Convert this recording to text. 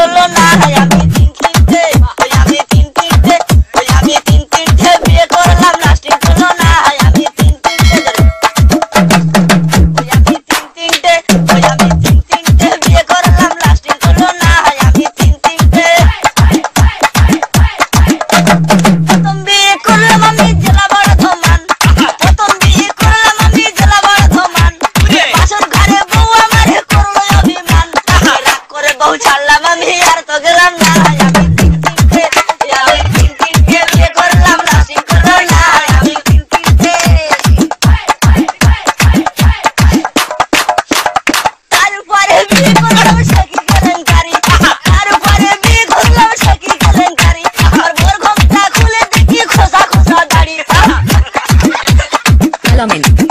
হলো না আমি তিনটে বিয়ে করলাম লাস্টিং হলো না আমি তিনটে বিয়ে করলাম লাস্টিং হলো না আমি তিনটে প্রথম বিয়ে করলাম আমি জেলা বর্ধমান প্রথম বিয়ে করলাম আমি জেলা বর্ধমান বাসর ঘরে বউ আমারে করলো অভিমান রাগ করে বউ ছাড়লাম আমি আর তো গেলাম না আমি তিনটে বিয়ে করলাম লাস্টিং হলো না আমি তিনটে তারপরে বিয়ে করলাম সখী কেলেঙ্কারি তারপরে বিয়ে করলাম সখী কেলেঙ্কারি আমার বোর ঘোমটা খুলে দেখি খোসা খোসা দাড়ি Alamin.